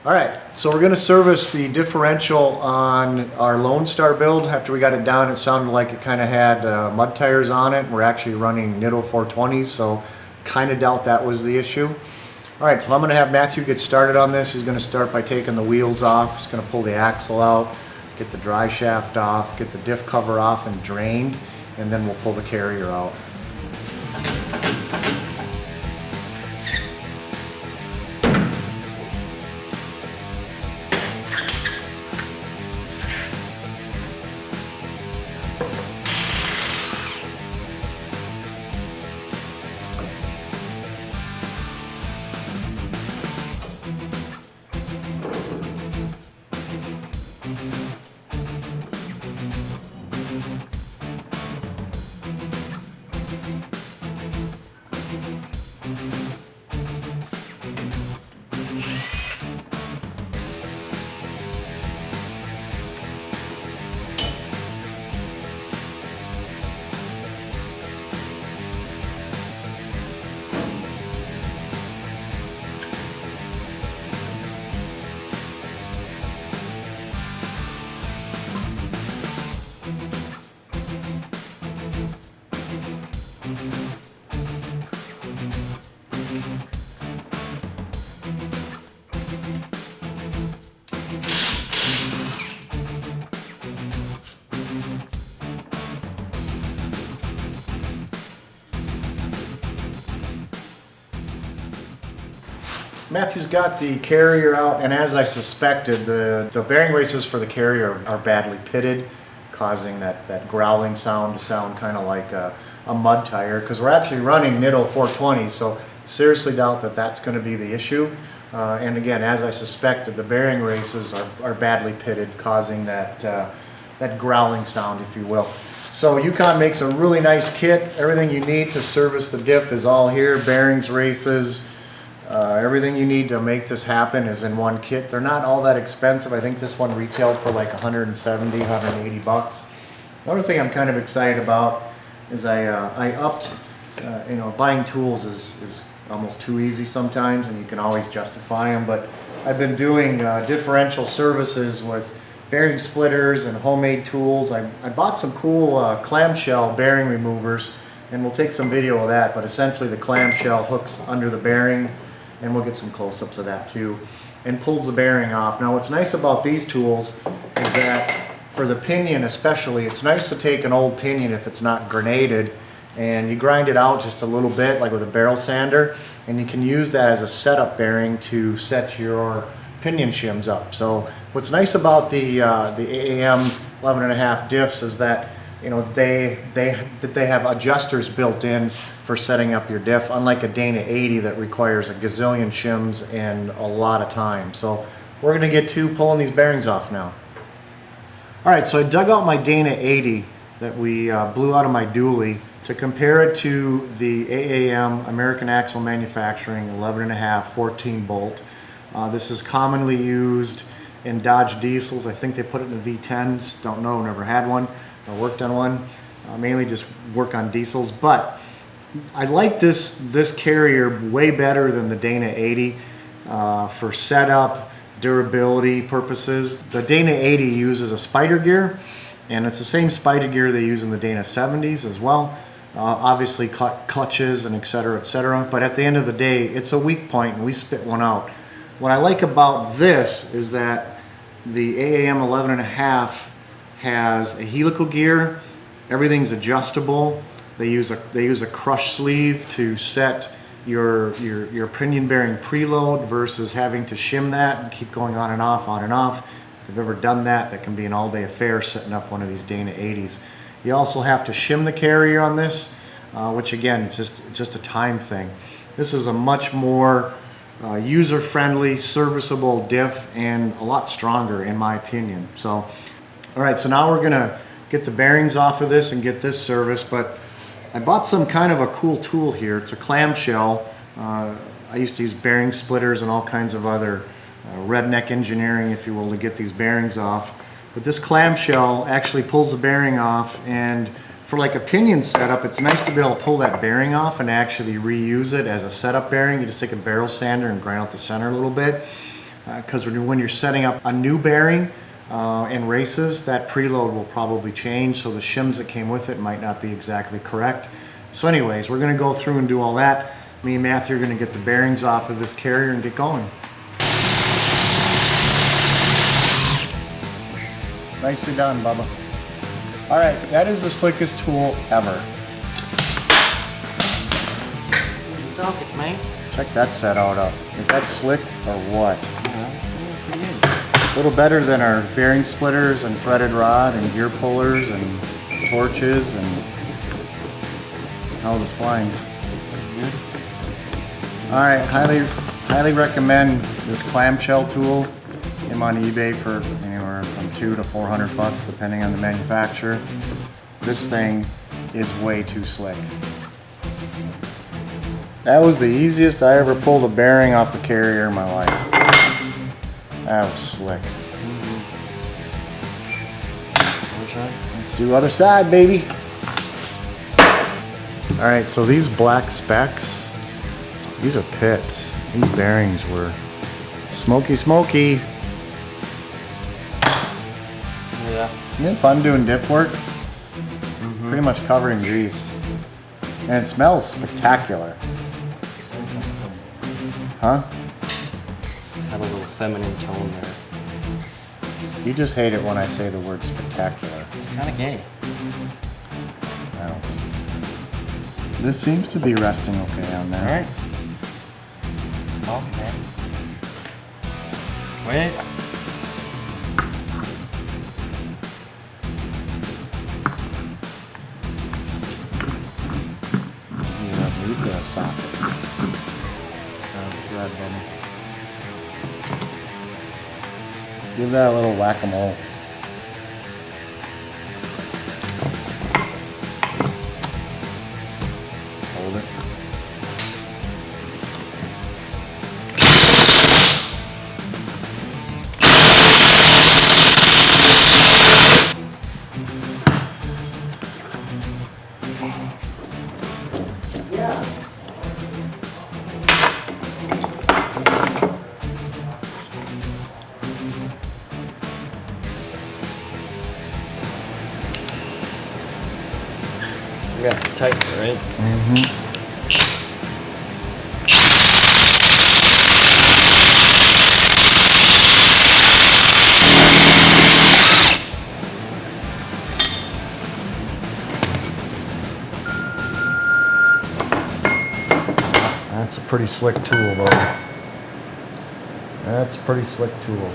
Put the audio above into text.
Alright, so we're going to service the differential on our LoneStar build. After we got it down, it sounded like it kind of had mud tires on it. We're actually running Nitto 420s, so kind of doubt that was the issue. Alright, so I'm going to have Matthew get started on this. He's going to start by taking the wheels off. He's going to pull the axle out, get the dry shaft off, get the diff cover off and drained, and then we'll pull the carrier out. Matthew's got the carrier out, and as I suspected, the bearing races for the carrier are badly pitted, causing that growling sound to sound kind of like a mud tire, because we're actually running Nitto 420, so seriously doubt that that's going to be the issue. And again, as I suspected, the bearing races are badly pitted, causing that growling sound, if you will. So Yukon makes a really nice kit. Everything you need to service the diff is all here. Bearings, races, everything you need to make this happen is in one kit. They're not all that expensive. I think this one retailed for like 170, 180 bucks. Another thing I'm kind of excited about is I upped, buying tools is almost too easy sometimes, and you can always justify them, but I've been doing differential services with bearing splitters and homemade tools. I bought some cool clamshell bearing removers, and we'll take some video of that, but essentially the clamshell hooks under the bearing, and we'll get some close-ups of that too, and pulls the bearing off. Now what's nice about these tools is that for the pinion especially, it's nice to take an old pinion if it's not grenaded, and you grind it out just a little bit like with a barrel sander, and you can use that as a setup bearing to set your pinion shims up. So what's nice about the AAM 11.5 diffs is that they have adjusters built in for setting up your diff, unlike a Dana 80 that requires a gazillion shims and a lot of time. So we're going to get to pulling these bearings off now. Alright, so I dug out my Dana 80 that we blew out of my dually to compare it to the AAM American Axle Manufacturing 11.5 14 bolt. This is commonly used in Dodge diesels. I think they put it in the V10s. Don't know, never had one. I worked on one. Mainly just work on diesels, but I like this carrier way better than the Dana 80 for setup, durability purposes. The Dana 80 uses a spider gear, and it's the same spider gear they use in the Dana 70s as well. Obviously clutches and etc., but at the end of the day, it's a weak point and we spit one out. What I like about this is that the AAM 11.5 has a helical gear. Everything's adjustable. They use a crush sleeve to set your pinion bearing preload versus having to shim that and keep going on and off, on and off. If you've ever done that, that can be an all-day affair setting up one of these Dana 80s. You also have to shim the carrier on this, which again, it's just a time thing. This is a much more user-friendly, serviceable diff, and a lot stronger in my opinion. So, all right, so now we're gonna get the bearings off of this and get this serviced, but I bought some kind of a cool tool here. It's a clamshell. I used to use bearing splitters and all kinds of other redneck engineering, if you will, to get these bearings off. But this clamshell actually pulls the bearing off, and for like a pinion setup, it's nice to be able to pull that bearing off and actually reuse it as a setup bearing. You just take a barrel sander and grind out the center a little bit. because when you're setting up a new bearing in races, that preload will probably change, so the shims that came with it might not be exactly correct. So anyways, we're going to go through and do all that. Me and Matthew are going to get the bearings off of this carrier and get going. Nicely done, Bubba. All right, that is the slickest tool ever. Socket, man. Check that set out up. Is that slick or what? A little better than our bearing splitters and threaded rod and gear pullers and torches and all the splines. All right, highly recommend this clamshell tool. Came on eBay for anywhere from $200 to $400 depending on the manufacturer. This thing is way too slick. That was the easiest I ever pulled a bearing off a carrier in my life. That was slick. Let's do other side, baby. All right, so these black specks, these are pits. These bearings were smoky. Yeah. Isn't it fun doing diff work? Pretty much covered in grease. And it smells spectacular. Huh? Had a little feminine tone there. You just hate it when I say the word spectacular. It's kind of gay. I don't think this seems to be resting okay on there. Alright. Okay. Wait. You've got a socket. Thread button. Give that a little whack-a-mole. Just hold it. Yeah. We got to tighten it, right? That's a pretty slick tool, though. That's a pretty slick tool.